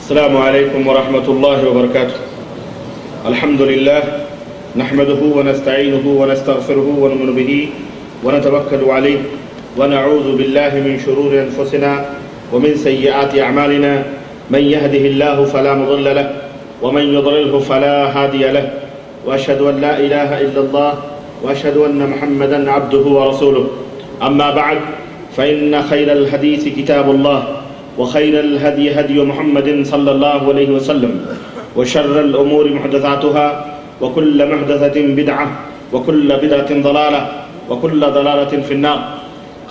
السلام عليكم ورحمة الله وبركاته. الحمد لله نحمده ونستعينه ونستغفره ونؤمن به ونتوكل عليه ونعوذ بالله من شرور أنفسنا ومن سيئات أعمالنا. من يهده الله فلا مضل له ومن يضلله فلا هادي له، وأشهد أن لا إله إلا الله وأشهد أن محمدا عبده ورسوله. أما بعد فإن خير الحديث كتاب الله وخير الهدي هدي محمد صلى الله عليه وسلم وشر الأمور محدثاتها وكل محدثة بدعة وكل بدعة ضلالة وكل ضلالة في النار.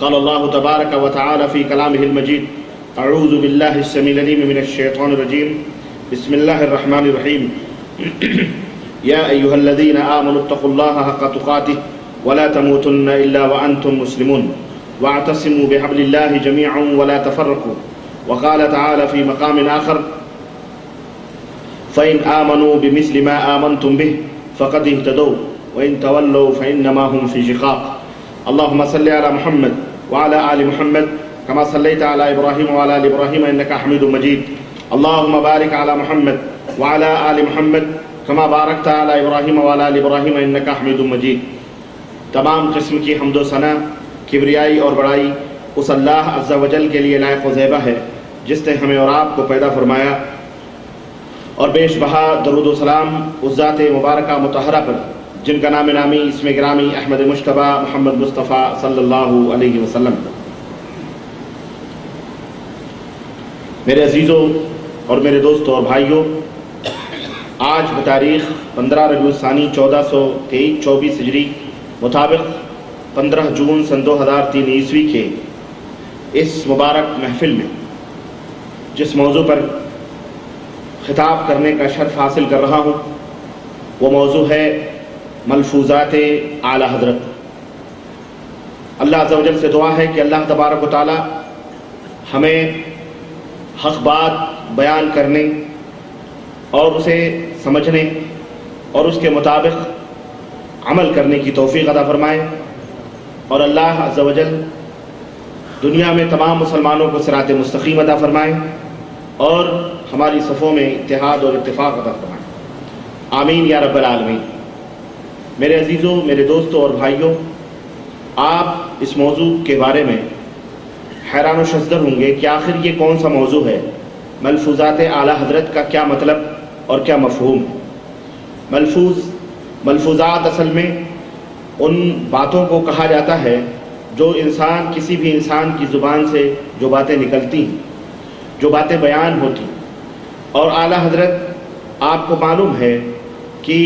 قال الله تبارك وتعالى في كلامه المجيد: أعوذ بالله السميع العليم من الشيطان الرجيم. بسم الله الرحمن الرحيم. يا أيها الذين آمنوا اتقوا الله حق تقاته ولا تموتن إلا وأنتم مسلمون واعتصموا بحبل الله جميعا ولا تفرقوا. وقال تعالى في مقام آخر: فإن آمنوا بمثل ما آمنتم به فقد اهتدوا وإن تولوا فإنما هم في شقاق. اللهم صل على محمد وعلى آل محمد كما صليت على إبراهيم وعلى آل إبراهيم إنك حميد مجيد. اللهم بارك على محمد وعلى آل محمد كما باركت على إبراهيم وعلى آل إبراهيم إنك حميد مجيد. تمام قسم کی حمد و ثنا، کبریائی اور بڑائی اس اللہ عز و جل کے لیے لائق و زیبہ ہے جس نے ہمیں اور آپ کو پیدا فرمایا، اور بیش بہا درود و سلام اس ذات مبارکہ مطہرہ پر جن کا نام نامی اسم گرامی احمد مجتبیٰ محمد مصطفیٰ صلی اللہ علیہ وسلم. میرے عزیزوں اور میرے دوستوں اور بھائیوں، آج بتاریخ 15 ربیع الثانی 1423 ہجری مطابق 15 جون سن 2003 عیسوی کے اس مبارک محفل میں جس موضوع پر خطاب کرنے کا شرف حاصل کر رہا ہوں وہ موضوع ہے ملفوظات اعلیٰ حضرت. اللہ عز و جل سے دعا ہے کہ اللہ تبارک و تعالی ہمیں حق بات بیان کرنے اور اسے سمجھنے اور اس کے مطابق عمل کرنے کی توفیق عطا فرمائے، اور اللہ عز و جل دنیا میں تمام مسلمانوں کو صراط مستقیم عطا فرمائے اور ہماری صفوں میں اتحاد اور اتفاق عطا فرمائے. آمین یا رب العالمین. میرے عزیزوں، میرے دوستوں اور بھائیوں، آپ اس موضوع کے بارے میں حیران و شزدر ہوں گے کہ آخر یہ کون سا موضوع ہے؟ ملفوظات اعلیٰ حضرت کا کیا مطلب اور کیا مفہوم؟ ملفوظات اصل میں ان باتوں کو کہا جاتا ہے جو کسی بھی انسان کی زبان سے جو باتیں نکلتی ہیں، جو باتیں بیان ہوتی. اور اعلیٰ حضرت آپ کو معلوم ہے کہ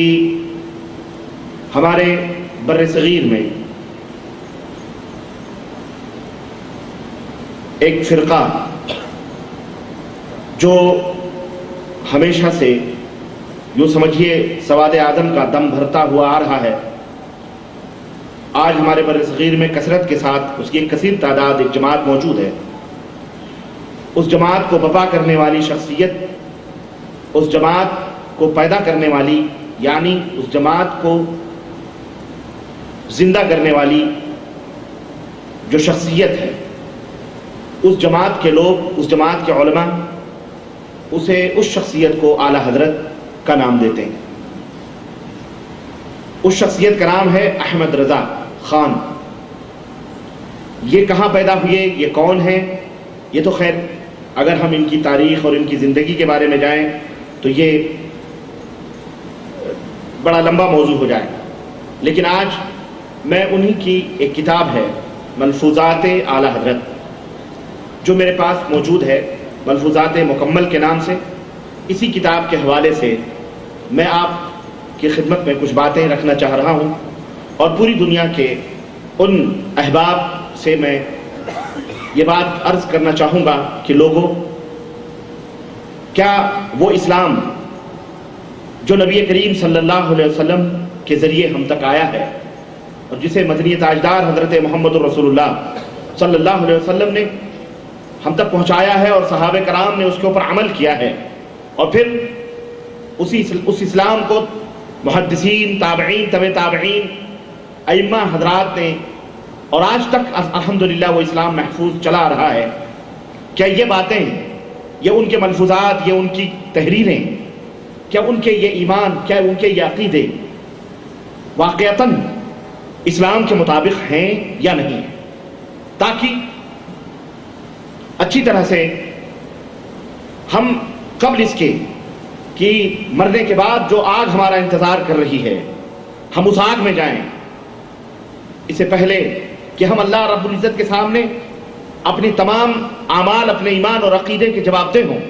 ہمارے بر صغیر میں ایک فرقہ جو ہمیشہ سے یوں سمجھیے سواد اعظم کا دم بھرتا ہوا آ رہا ہے، آج ہمارے بر صغیر میں کثرت کے ساتھ اس کی ایک کثیر تعداد ایک جماعت موجود ہے. اس جماعت کو بپا کرنے والی شخصیت، اس جماعت کو پیدا کرنے والی، یعنی اس جماعت کو زندہ کرنے والی جو شخصیت ہے، اس جماعت کے لوگ، اس جماعت کے علماء اس شخصیت کو اعلیٰ حضرت کا نام دیتے ہیں. اس شخصیت کا نام ہے احمد رضا خان. یہ کہاں پیدا ہوئے، یہ کون ہے؟ یہ تو خیر اگر ہم ان کی تاریخ اور ان کی زندگی کے بارے میں جائیں تو یہ بڑا لمبا موضوع ہو جائے، لیکن آج میں انہی کی ایک کتاب ہے ملفوظات اعلیٰ حضرت جو میرے پاس موجود ہے، ملفوظات مکمل کے نام سے. اسی کتاب کے حوالے سے میں آپ کی خدمت میں کچھ باتیں رکھنا چاہ رہا ہوں، اور پوری دنیا کے ان احباب سے میں یہ بات عرض کرنا چاہوں گا کہ لوگوں، کیا وہ اسلام جو نبی کریم صلی اللہ علیہ وسلم کے ذریعے ہم تک آیا ہے اور جسے مدنی تاجدار حضرت محمد رسول اللہ صلی اللہ علیہ وسلم نے ہم تک پہنچایا ہے اور صحابہ کرام نے اس کے اوپر عمل کیا ہے، اور پھر اس اسلام کو محدثین، تابعین، تبع تابعین، ائمہ حضرات نے، اور آج تک الحمدللہ وہ اسلام محفوظ چلا رہا ہے. کیا یہ باتیں یہ ان کے ملفوظات، یہ ان کی تحریریں، کیا ان کے یہ ایمان، کیا ان کے یہ عقیدے واقعتاً اسلام کے مطابق ہیں یا نہیں ہیں، تاکہ اچھی طرح سے ہم قبل اس کے کہ مرنے کے بعد جو آگ ہمارا انتظار کر رہی ہے ہم اس آگ میں جائیں، اس سے پہلے کہ ہم اللہ رب العزت کے سامنے اپنی تمام اعمال، اپنے ایمان اور عقیدے کے جواب دہ ہوں،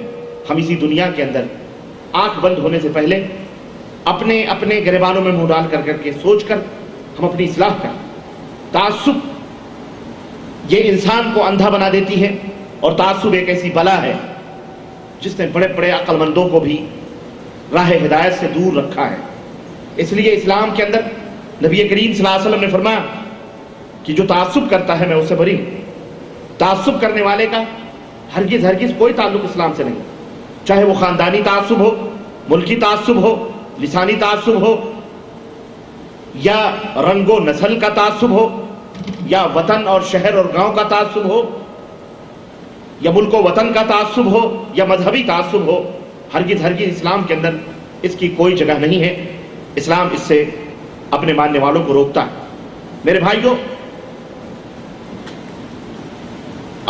ہم اسی دنیا کے اندر آنکھ بند ہونے سے پہلے اپنے اپنے گریبانوں میں منہ ڈال کر کے سوچ کر ہم اپنی اصلاح کریں۔ تعصب یہ انسان کو اندھا بنا دیتی ہے، اور تعصب ایک ایسی بلا ہے جس نے بڑے بڑے عقل مندوں کو بھی راہ ہدایت سے دور رکھا ہے۔ اس لیے اسلام کے اندر نبی کریم صلی اللہ علیہ وسلم نے فرمایا کہ جو تعصب کرتا ہے میں اسے بری ہوں۔ تعصب کرنے والے کا ہرگز ہرگز کوئی تعلق اسلام سے نہیں، چاہے وہ خاندانی تعصب ہو، ملکی تعصب ہو، لسانی تعصب ہو، یا رنگ و نسل کا تعصب ہو، یا وطن اور شہر اور گاؤں کا تعصب ہو، یا ملک و وطن کا تعصب ہو، یا مذہبی تعصب ہو، ہرگز ہرگز اسلام کے اندر اس کی کوئی جگہ نہیں ہے۔ اسلام اس سے اپنے ماننے والوں کو روکتا ہے۔ میرے بھائیوں،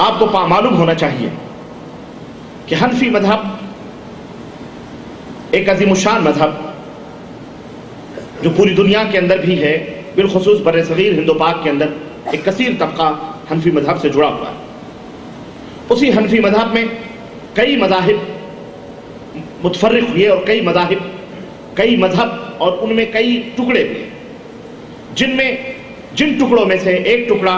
آپ کو معلوم ہونا چاہیے کہ حنفی مذہب ایک عظیم الشان مذہب جو پوری دنیا کے اندر بھی ہے، بالخصوص بر صغیر ہند و پاک کے اندر ایک کثیر طبقہ حنفی مذہب سے جڑا ہوا ہے۔ اسی حنفی مذہب میں کئی مذاہب متفرق ہوئے، اور کئی مذہب اور ان میں کئی ٹکڑے ہوئے، جن ٹکڑوں میں سے ایک ٹکڑا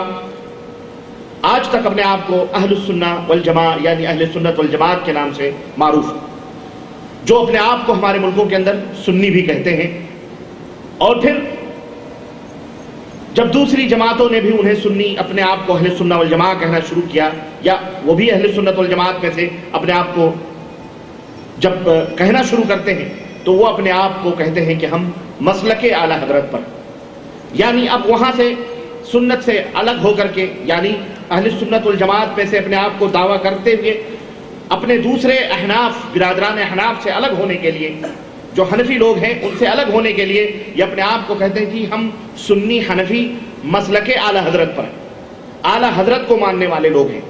آج تک اپنے آپ کو اہل السنہ والجماع یعنی اہل سنت والجماعت کے نام سے معروف ہے، جو اپنے آپ کو ہمارے ملکوں کے اندر سنی بھی کہتے ہیں، اور پھر جب دوسری جماعتوں نے بھی انہیں سنی اپنے آپ کو اہل سنہ والجماع کہنا شروع کیا، یا وہ بھی اہل سنت والجماعت میں سے اپنے آپ کو جب کہنا شروع کرتے ہیں تو وہ اپنے آپ کو کہتے ہیں کہ ہم مسلک اعلی حضرت پر، یعنی اب وہاں سے سنت سے الگ ہو کر کے، یعنی اہل سنت والجماعت میں سے اپنے آپ کو دعویٰ کرتے ہوئے اپنے دوسرے احناف، برادران احناف سے الگ ہونے کے لیے، جو حنفی لوگ ہیں ان سے الگ ہونے کے لیے یہ اپنے آپ کو کہتے ہیں کہ ہم سنی حنفی مسلک اعلی حضرت پر، اعلی حضرت کو ماننے والے لوگ ہیں۔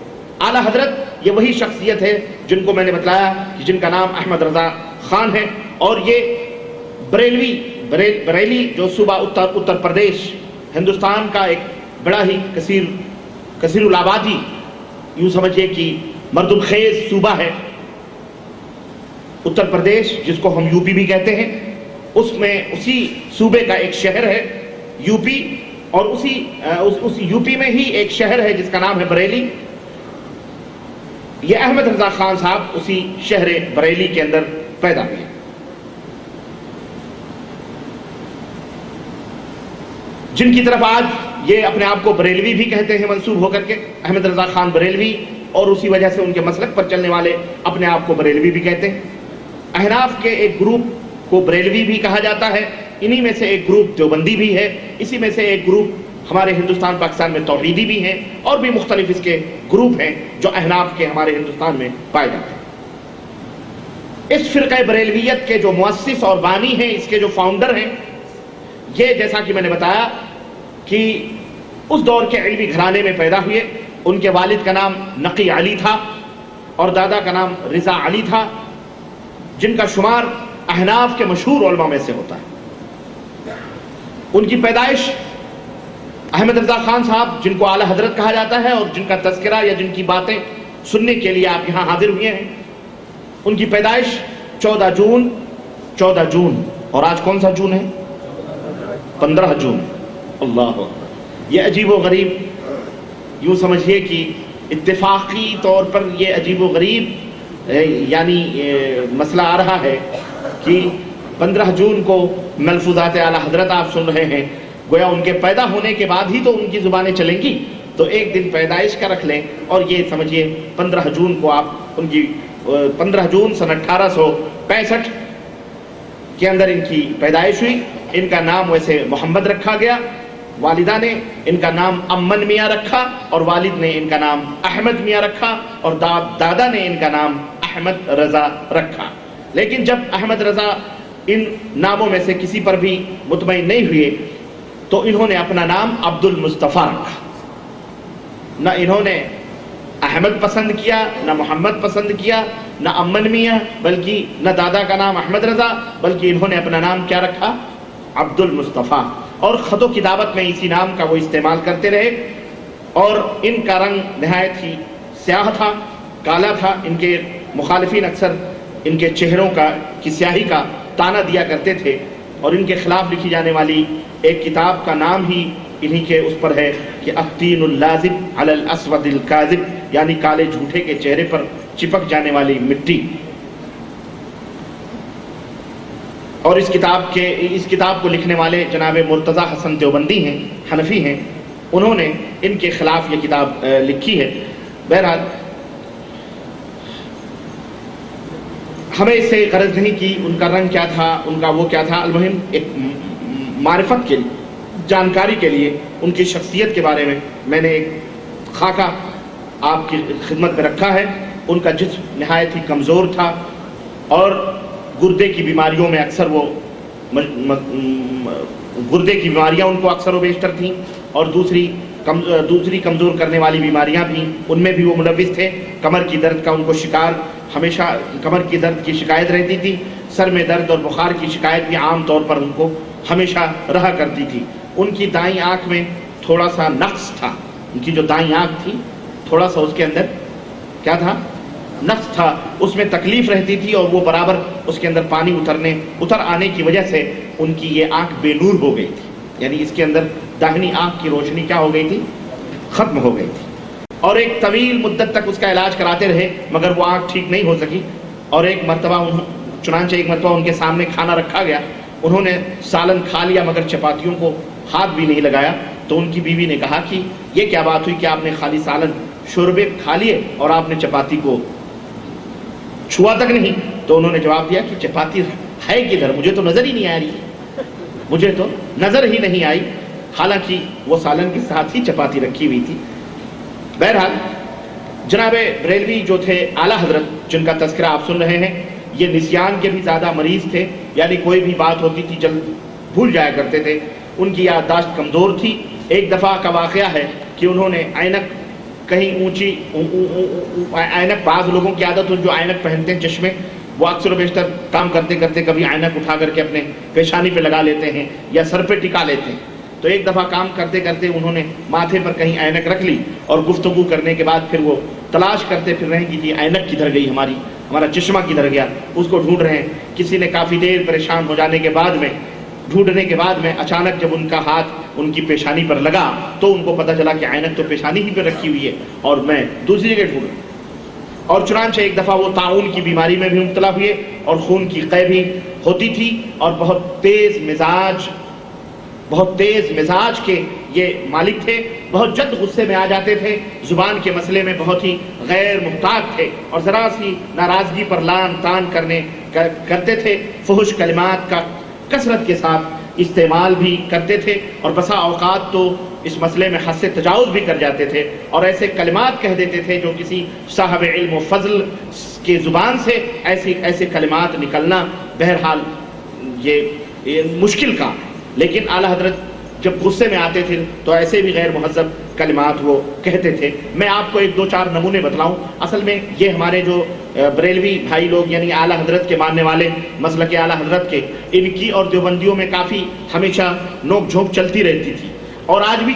اعلی حضرت یہ وہی شخصیت ہے جن کو میں نے بتلایا کہ جن کا نام احمد رضا خان ہے، اور یہ بریلی جو صوبہ اتر پردیش ہندوستان کا ایک بڑا ہی کثیر الآبادی، یوں سمجھیے کہ مردم خیز صوبہ ہے اتر پردیش، جس کو ہم یو پی بھی کہتے ہیں، اس میں اسی صوبے کا ایک شہر ہے یو پی، اور اس یو پی میں ہی ایک شہر ہے جس کا نام ہے بریلی۔ یہ احمد رضا خان صاحب اسی شہر بریلی کے اندر پیدا ہوئے۔ جن کی طرف آج یہ اپنے آپ کو بریلوی بھی کہتے ہیں منسوب ہو کر کے، احمد رضا خان بریلوی، اور اسی وجہ سے ان کے مسلک پر چلنے والے اپنے آپ کو بریلوی بھی کہتے ہیں۔ احناف کے ایک گروپ کو بریلوی بھی کہا جاتا ہے، انہی میں سے ایک گروپ دیوبندی بھی ہے، اسی میں سے ایک گروپ ہمارے ہندوستان پاکستان میں توحیدی بھی ہیں، اور بھی مختلف اس کے گروپ ہیں جو احناف کے ہمارے ہندوستان میں پائے جاتے ہیں۔ اس فرقہ بریلویت کے جو مؤسس اور بانی ہیں، اس کے جو فاؤنڈر ہیں، یہ جیسا کہ میں نے بتایا کہ اس دور کے علمی گھرانے میں پیدا ہوئے۔ ان کے والد کا نام نقی علی تھا اور دادا کا نام رضا علی تھا، جن کا شمار احناف کے مشہور علماء میں سے ہوتا ہے۔ ان کی پیدائش احمد رضا خان صاحب، جن کو اعلی حضرت کہا جاتا ہے اور جن کا تذکرہ یا جن کی باتیں سننے کے لیے آپ یہاں حاضر ہوئے ہیں، ان کی پیدائش 14 جون، اور آج کون سا جون ہے؟ 15 جون۔ اللہ اکبر! یہ عجیب و غریب، یوں سمجھیے کہ اتفاقی طور پر یہ عجیب و غریب یعنی مسئلہ آ رہا ہے کہ 15 جون کو ملفوظات اعلی حضرت آپ سن رہے ہیں، گویا ان کے پیدا ہونے کے بعد ہی تو ان کی زبانیں چلیں گی، تو ایک دن پیدائش کا رکھ لیں، اور یہ سمجھیے 15 جون کو آپ ان کی 15 جون سن 1865 کے اندر ان کی پیدائش ہوئی۔ ان کا نام ویسے محمد رکھا گیا، والدہ نے ان کا نام امن میاں رکھا، اور والد نے ان کا نام احمد میاں رکھا، اور دادا نے ان کا نام احمد رضا رکھا. لیکن جب احمد رضا ان ناموں میں سے کسی پر بھی مطمئن نہیں ہوئے تو انہوں نے اپنا نام عبد المصطفیٰ رکھا. نہ انہوں نے احمد پسند کیا، نہ محمد پسند کیا، نہ امن میاں، بلکہ نہ دادا کا نام احمد رضا، بلکہ انہوں نے اپنا نام کیا رکھا؟ عبد المصطفیٰ. اور خط و کتابت میں اسی نام کا وہ استعمال کرتے رہے. اور ان کا رنگ نہایت ہی سیاہ تھا، کالا تھا. ان کے مخالفین اکثر ان کے چہروں کی سیاہی کا تانا دیا کرتے تھے. اور ان کے خلاف لکھی جانے والی ایک کتاب کا نام ہی انہی کے اس پر ہے کہ الطین اللازب علی الاسود الکاذب، یعنی کالے جھوٹے کے چہرے پر چپک جانے والی مٹی. اور اس کتاب کو لکھنے والے جناب مرتضی حسن دیوبندی ہیں، حنفی ہیں. انہوں نے ان کے خلاف یہ کتاب لکھی ہے. بہرحال ہمیں اس سے غرض نہیں کہ ان کا رنگ کیا تھا، ان کا وہ کیا تھا. المہم ایک معرفت کے لیے، جانکاری کے لیے ان کی شخصیت کے بارے میں نے ایک خاکہ آپ کی خدمت میں رکھا ہے. ان کا جسم نہایت ہی کمزور تھا اور گردے کی بیماریوں میں اکثر وہ گردے کی بیماریاں ان کو اکثر و بیشتر تھیں. اور دوسری کمزور کرنے والی بیماریاں بھی ان میں بھی وہ ملوث تھے. کمر کی درد کا ان کو شکار، ہمیشہ کمر کی درد کی شکایت رہتی تھی. سر میں درد اور بخار کی شکایت بھی عام طور پر ان کو ہمیشہ رہا کرتی تھی. ان کی دائیں آنکھ میں تھوڑا سا نقص تھا. ان کی جو دائیں آنکھ تھی تھوڑا سا اس کے اندر کیا تھا؟ نقص تھا. اس میں تکلیف رہتی تھی اور وہ برابر اس کے اندر پانی اتر آنے کی وجہ سے ان کی یہ آنکھ بے نور ہو گئی تھی. یعنی اس کے اندر داہنی آنکھ کی روشنی کیا ہو گئی تھی؟ ختم ہو گئی تھی. اور ایک طویل مدت تک اس کا علاج کراتے رہے مگر وہ آنکھ ٹھیک نہیں ہو سکی. اور چنانچہ ایک مرتبہ ان کے سامنے کھانا رکھا گیا. انہوں نے سالن کھا لیا مگر چپاتیوں کو ہاتھ بھی نہیں لگایا. تو ان کی بیوی نے کہا کہ یہ کیا بات ہوئی کہ آپ نے خالی سالن شوربے کھا لیے اور آپ نے چپاتی کو چھوا تک نہیں؟ تو انہوں نے جواب دیا کہ چپاتی ہے کدھر؟ مجھے تو نظر ہی نہیں آ رہی، مجھے تو نظر ہی نہیں آئی. حالانکہ وہ سالن کے ساتھ ہی چپاتی رکھی ہوئی تھی. بہرحال جناب بریلوی جو تھے اعلیٰ حضرت، جن کا تذکرہ آپ سن رہے ہیں، یہ نسیان کے بھی زیادہ مریض تھے. یعنی کوئی بھی بات ہوتی تھی جلد بھول جایا کرتے تھے. ان کی یادداشت کمزور تھی. ایک دفعہ کا واقعہ ہے کہ انہوں نے اینک کہیں اونچی اینک، بعض لوگوں کی عادت ہو جو اینک پہنتے ہیں چشمے، وہ اکثر و بیشتر کام کرتے کرتے کبھی اینک اٹھا کر کے اپنے پیشانی پہ لگا لیتے ہیں یا سر پہ ٹکا لیتے ہیں. تو ایک دفعہ کام کرتے کرتے انہوں نے ماتھے پر کہیں اینک رکھ لی اور گفتگو کرنے کے بعد پھر وہ تلاش کرتے پھر رہے ہیں کہ یہ اینک کدھر گئی، ہمارا چشمہ کدھر گیا، اس کو ڈھونڈ رہے ہیں. کسی نے کافی دیر پریشان ہو جانے کے بعد میں، ڈھونڈنے کے بعد میں، اچانک جب ان کا ہاتھ ان کی پیشانی پر لگا تو ان کو پتہ چلا کہ اینک تو پیشانی ہی پہ رکھی ہوئی ہے اور میں دوسری جگہ ڈھونڈ. اور چنانچہ ایک دفعہ وہ طاعون کی بیماری میں بھی مبتلا ہوئے اور خون کی قے بھی ہوتی تھی. اور بہت تیز مزاج کے یہ مالک تھے. بہت جلد غصے میں آ جاتے تھے. زبان کے مسئلے میں بہت ہی غیر محتاط تھے اور ذرا سی ناراضگی پر لان تان کرتے تھے. فحش کلمات کا کثرت کے ساتھ استعمال بھی کرتے تھے اور بسا اوقات تو اس مسئلے میں حد سے تجاوز بھی کر جاتے تھے اور ایسے کلمات کہہ دیتے تھے جو کسی صاحب علم و فضل کے زبان سے ایسے کلمات نکلنا بہرحال یہ مشکل کام ہے. لیکن اعلیٰ حضرت جب غصے میں آتے تھے تو ایسے بھی غیر مہذب کلمات وہ کہتے تھے. میں آپ کو ایک دو چار نمونے بتلاؤں. اصل میں یہ ہمارے جو بریلوی بھائی لوگ یعنی اعلیٰ حضرت کے ماننے والے، مسلک اعلیٰ حضرت کے، ان کی اور دیوبندیوں میں کافی ہمیشہ نوک جھونک چلتی رہتی تھی اور آج بھی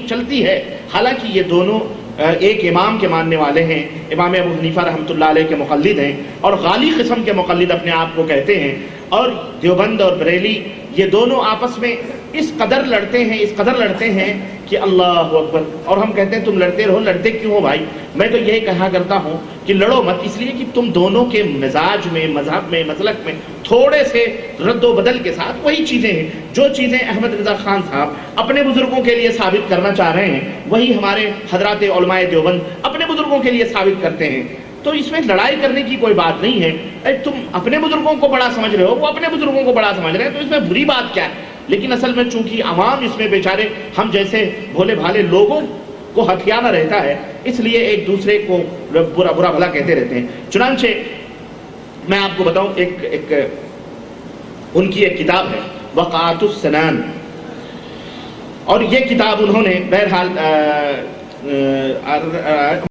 چلتی ہے. حالانکہ یہ دونوں ایک امام کے ماننے والے ہیں. امام ابو حنیفہ رحمۃ اللہ علیہ کے مقلد ہیں اور غالی قسم کے مقلد اپنے آپ کو کہتے ہیں. اور دیوبند اور بریلی یہ دونوں آپس میں اس قدر لڑتے ہیں کہ اللہ اکبر. اور ہم کہتے ہیں تم لڑتے رہو. لڑتے کیوں ہو بھائی؟ میں تو یہی کہا کرتا ہوں کہ لڑو مت، اس لیے کہ تم دونوں کے مزاج میں، مذہب میں، مسلک میں تھوڑے سے رد و بدل کے ساتھ وہی چیزیں ہیں. جو چیزیں احمد رضا خان صاحب اپنے بزرگوں کے لیے ثابت کرنا چاہ رہے ہیں وہی ہمارے حضرات علماء دیوبند اپنے بزرگوں کے لیے ثابت کرتے ہیں. تو اس میں لڑائی کرنے کی کوئی بات نہیں ہے. تم اپنے بزرگوں کو بڑا سمجھ رہے ہو، وہ اپنے بزرگوں کو بڑا سمجھ رہے ہیں، تو اس میں بری بات کیا ہے؟ لیکن اصل میں چونکہ عوام اس میں بیچارے ہم جیسے بھولے بھالے لوگوں کو ہتھیانا رہتا ہے اس لیے ایک دوسرے کو برا بھلا کہتے رہتے ہیں۔ چنانچہ میں آپ کو بتاؤں، ایک ان کی ایک کتاب ہے وقعات السنان، اور یہ کتاب انہوں نے بہرحال